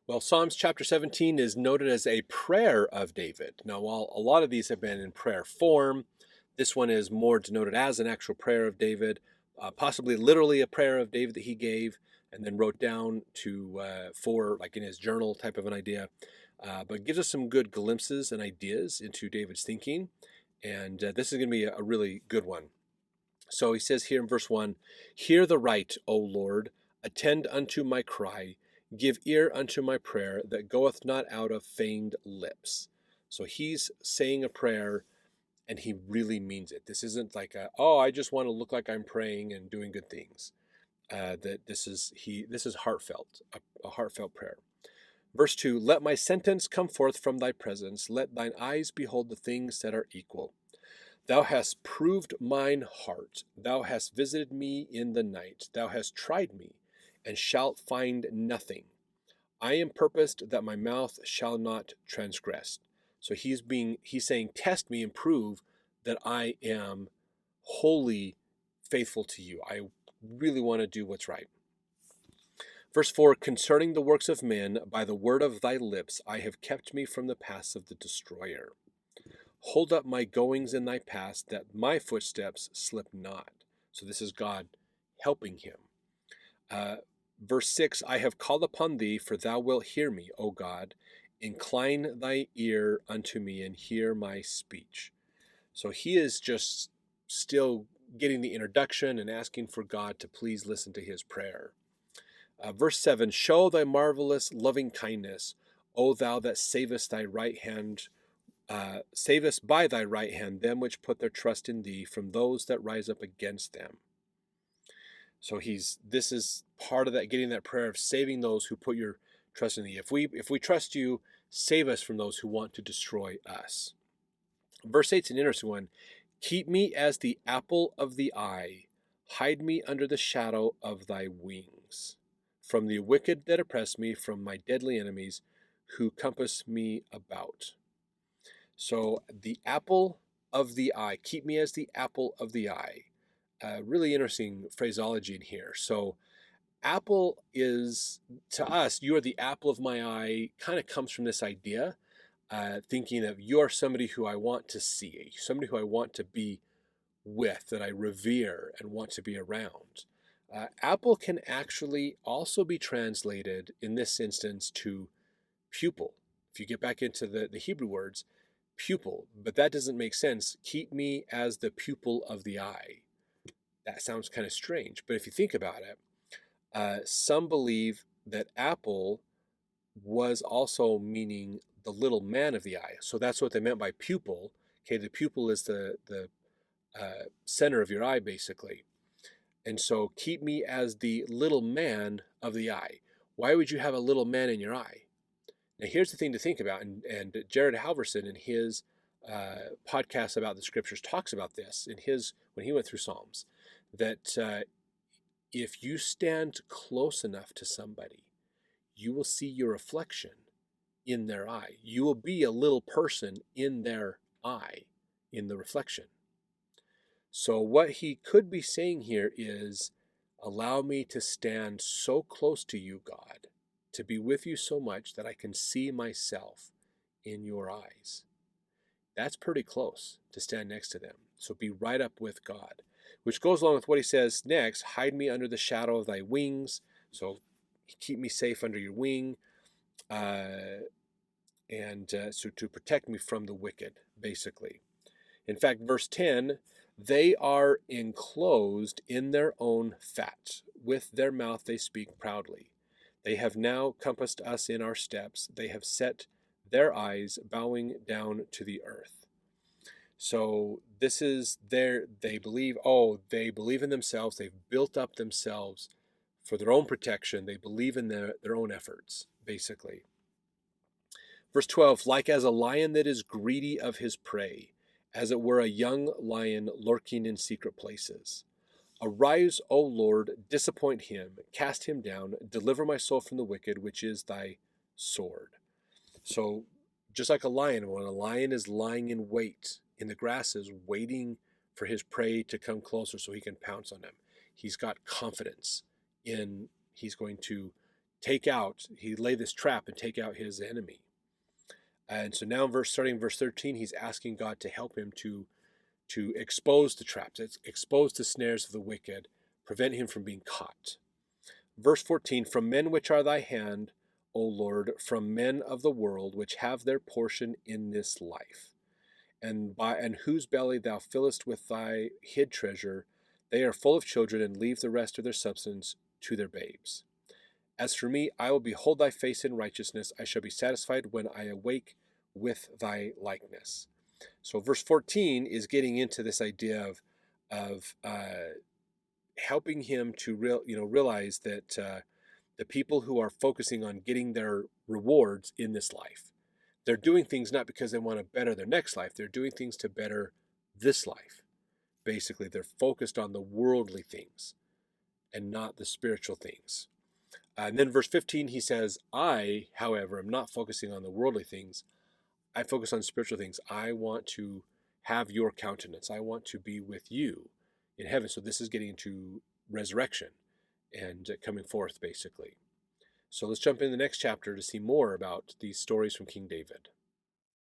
Well, Psalms chapter 17 is noted as a prayer of David. Now, while a lot of these have been in prayer form, this one is more denoted as an actual prayer of David, possibly literally a prayer of David that he gave and then wrote down for like in his journal type of an idea. But gives us some good glimpses and ideas into David's thinking. And this is going to be a really good one. So he says here in verse 1, "Hear the right, O Lord, attend unto my cry, give ear unto my prayer that goeth not out of feigned lips." So he's saying a prayer and he really means it. This isn't like I just want to look like I'm praying and doing good things. That this is heartfelt, a heartfelt prayer. Verse 2, "Let my sentence come forth from thy presence, let thine eyes behold the things that are equal. Thou hast proved mine heart. Thou hast visited me in the night. Thou hast tried me, and shalt find nothing. I am purposed that my mouth shall not transgress." So he's saying, test me and prove that I am wholly faithful to you. I really want to do what's right. Verse 4, "Concerning the works of men, by the word of thy lips, I have kept me from the paths of the destroyer. Hold up my goings in thy paths, that my footsteps slip not." So this is God helping him. Verse 6, "I have called upon thee, for thou wilt hear me, O God. Incline thy ear unto me, and hear my speech." So he is just still getting the introduction and asking for God to please listen to his prayer. Verse 7, "Show thy marvelous loving kindness, O thou that savest thy right hand savest by thy right hand them which put their trust in thee from those that rise up against them." So this is part of that, getting that prayer of saving those who put your trust in thee. If we trust you, save us from those who want to destroy us. Verse 8 is an interesting one. "Keep me as the apple of the eye, hide me under the shadow of thy wings, from the wicked that oppress me, from my deadly enemies who compass me about." So the apple of the eye, keep me as the apple of the eye. Really interesting phraseology in here. So apple is, to us, you are the apple of my eye, kind of comes from this idea, thinking of you're somebody who I want to see, somebody who I want to be with, that I revere and want to be around. Apple can actually also be translated in this instance to pupil. If you get back into the Hebrew words, pupil, but that doesn't make sense. Keep me as the pupil of the eye. That sounds kind of strange, but if you think about it, some believe that apple was also meaning the little man of the eye. So that's what they meant by pupil. Okay, the pupil is the center of your eye, basically. And so keep me as the little man of the eye. Why would you have a little man in your eye? Now, here's the thing to think about, and Jared Halverson in his podcast about the scriptures talks about this in his when he went through Psalms, that if you stand close enough to somebody, you will see your reflection in their eye. You will be a little person in their eye, in the reflection. So what he could be saying here is, allow me to stand so close to you, God, to be with you so much that I can see myself in your eyes. That's pretty close to stand next to them. So be right up with God, which goes along with what he says next. "Hide me under the shadow of thy wings." So keep me safe under your wing, so to protect me from the wicked, basically. In fact, verse 10, "They are enclosed in their own fat. With their mouth they speak proudly. They have now compassed us in our steps. They have set their eyes bowing down to the earth." So this is they believe in themselves. They've built up themselves for their own protection. They believe in their own efforts, basically. Verse 12, "Like as a lion that is greedy of his prey, as it were a young lion lurking in secret places. Arise, O Lord, disappoint him, cast him down, deliver my soul from the wicked, which is thy sword." So just like a lion, when a lion is lying in wait in the grasses, waiting for his prey to come closer so he can pounce on him, he's got confidence in he's going to he lay this trap and take out his enemy. And so now, starting in verse 13, he's asking God to help him to expose the traps, expose the snares of the wicked, prevent him from being caught. Verse 14, from men which are thy hand, O Lord, from men of the world, which have their portion in this life, and whose belly thou fillest with thy hid treasure, they are full of children, and leave the rest of their substance to their babes. As for me, I will behold thy face in righteousness. I shall be satisfied when I awake with thy likeness. So verse 14 is getting into this idea of helping him to realize that the people who are focusing on getting their rewards in this life, they're doing things not because they want to better their next life. They're doing things to better this life. Basically, they're focused on the worldly things and not the spiritual things. And then verse 15, he says, I, however, am not focusing on the worldly things. I focus on spiritual things. I want to have your countenance. I want to be with you in heaven. So this is getting into resurrection and coming forth, basically. So let's jump in the next chapter to see more about these stories from King David.